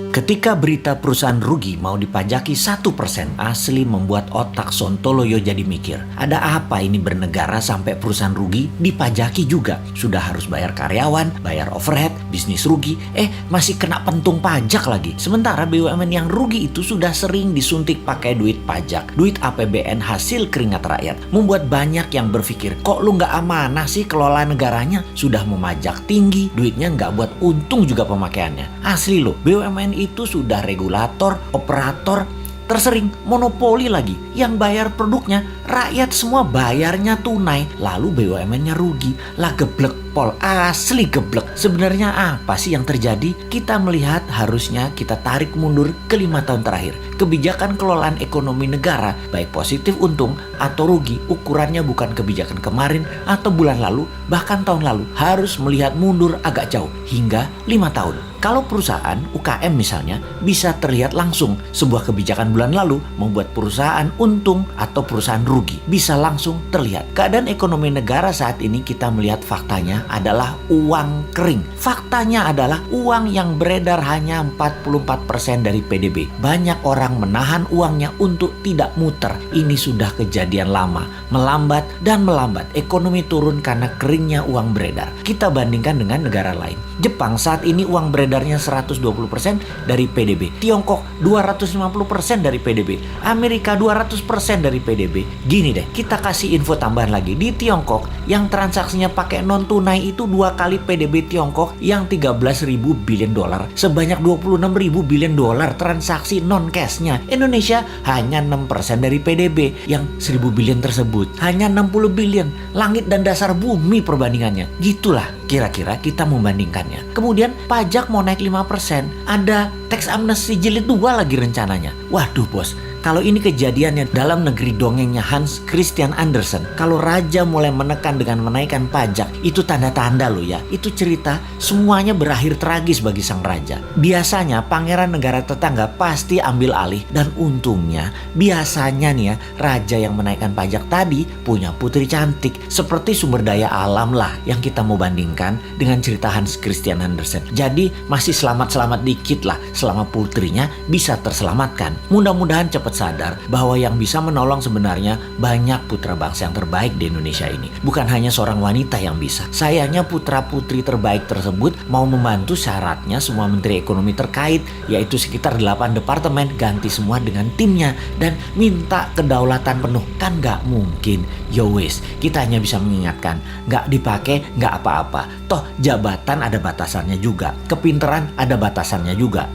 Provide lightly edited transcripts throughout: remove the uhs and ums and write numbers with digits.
Ketika berita perusahaan rugi mau dipajaki 1%, asli membuat otak Sontoloyo jadi mikir. Ada apa ini bernegara sampai perusahaan rugi dipajaki juga? Sudah harus bayar karyawan, bayar overhead, bisnis rugi, masih kena pentung pajak lagi. Sementara BUMN yang rugi itu sudah sering disuntik pakai duit pajak, duit APBN hasil keringat rakyat. Membuat banyak yang berpikir, kok lu nggak amanah sih kelola negaranya? Sudah memajak tinggi, duitnya nggak buat untung juga pemakaiannya. Asli loh, BUMN itu sudah regulator, operator, tersering monopoli lagi. Yang bayar produknya, rakyat semua bayarnya tunai. Lalu BUMN-nya rugi. Lah geblek pol, asli geblek. Sebenarnya apa sih yang terjadi? Kita melihat harusnya kita tarik mundur ke 5 tahun terakhir. Kebijakan kelolaan ekonomi negara, baik positif untung atau rugi, ukurannya bukan kebijakan kemarin atau bulan lalu, bahkan tahun lalu. Harus melihat mundur agak jauh, hingga 5 tahun. Kalau perusahaan UKM misalnya bisa terlihat langsung sebuah kebijakan bulan lalu membuat perusahaan untung atau perusahaan rugi. Bisa langsung terlihat. Keadaan ekonomi negara saat ini kita melihat faktanya adalah uang kering. Faktanya adalah uang yang beredar hanya 44% dari PDB. Banyak orang menahan uangnya untuk tidak muter. Ini sudah kejadian lama. Melambat dan melambat. Ekonomi turun karena keringnya uang beredar. Kita bandingkan dengan negara lain. Jepang saat ini uang beredarnya 120% dari PDB. Tiongkok 250% dari PDB. Amerika 200% dari PDB. Gini deh, kita kasih info tambahan lagi. Di Tiongkok yang transaksinya pakai non tunai itu 2 kali PDB Tiongkok yang 13.000 billion dolar. Sebanyak 26.000 billion dolar transaksi non cashnya. Indonesia hanya 6% dari PDB yang 1.000 billion tersebut. Hanya 60 billion. Langit dan dasar bumi perbandingannya. Gitulah kira-kira kita membandingkannya. Kemudian pajak mau naik 5%. Ada tax amnesty jilid 2 lagi rencananya. Waduh bos, kalau ini kejadiannya dalam negeri dongengnya Hans Christian Andersen, kalau raja mulai menekan dengan menaikkan pajak, itu tanda-tanda loh ya. Itu cerita semuanya berakhir tragis bagi sang raja. Biasanya pangeran negara tetangga pasti ambil alih, dan untungnya biasanya nih ya, raja yang menaikkan pajak tadi punya putri cantik. Seperti sumber daya alam lah yang kita mau bandingkan dengan cerita Hans Christian Andersen. Jadi masih selamat-selamat dikit lah selama putrinya bisa terselamatkan. Mudah-mudahan cepat sadar bahwa yang bisa menolong sebenarnya banyak putra bangsa yang terbaik di Indonesia ini. Bukan hanya seorang wanita yang bisa. Sayangnya putra-putri terbaik tersebut mau membantu syaratnya semua menteri ekonomi terkait, yaitu sekitar 8 departemen, ganti semua dengan timnya dan minta kedaulatan penuh. Kan gak mungkin. Yo wes, kita hanya bisa mengingatkan, gak dipakai gak apa-apa. Toh jabatan ada batasannya juga, kepinteran ada batasannya juga.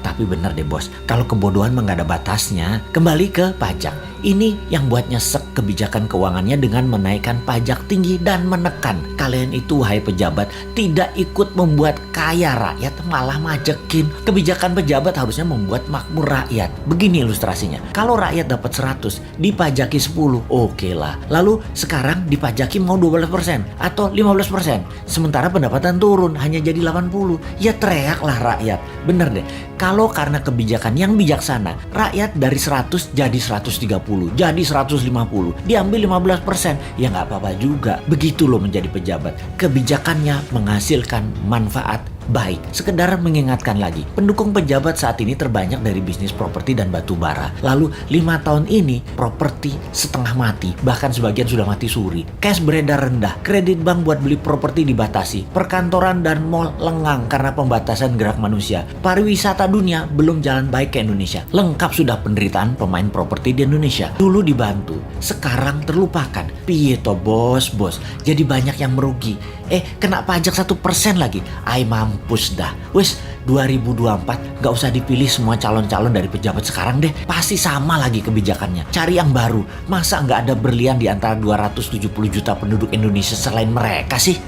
Tapi bener deh bos, kalau kebodohan mah gak ada batasnya. Kembali ke pajak. Ini yang buat nyesek kebijakan keuangannya dengan menaikkan pajak tinggi dan menekan. Kalian itu wahai pejabat tidak ikut membuat kaya rakyat, malah majekin. Kebijakan pejabat harusnya membuat makmur rakyat. Begini ilustrasinya. Kalau rakyat dapat 100, dipajaki 10, oke lah. Lalu sekarang dipajaki mau 12% atau 15%. Sementara pendapatan turun hanya jadi 80. Ya teriaklah rakyat. Bener deh. Kalau karena kebijakan yang bijaksana, rakyat dari 100 jadi 130. Jadi 150, diambil 15%, ya nggak apa-apa juga. Begitu loh menjadi pejabat. Kebijakannya menghasilkan manfaat baik. Sekedar mengingatkan lagi, pendukung pejabat saat ini terbanyak dari bisnis properti dan batu bara. Lalu 5 tahun ini properti setengah mati, bahkan sebagian sudah mati suri. Cash beredar rendah, kredit bank buat beli properti dibatasi, perkantoran dan mal lengang karena pembatasan gerak manusia. Pariwisata dunia belum jalan baik ke Indonesia. Lengkap sudah penderitaan pemain properti di Indonesia. Dulu dibantu, sekarang terlupakan. Piye toh bos, jadi banyak yang merugi. Kena pajak 1% lagi. Mampus dah. Wes 2024 gak usah dipilih semua calon-calon dari pejabat sekarang deh. Pasti sama lagi kebijakannya. Cari yang baru. Masa gak ada berlian di antara 270 juta penduduk Indonesia selain mereka sih?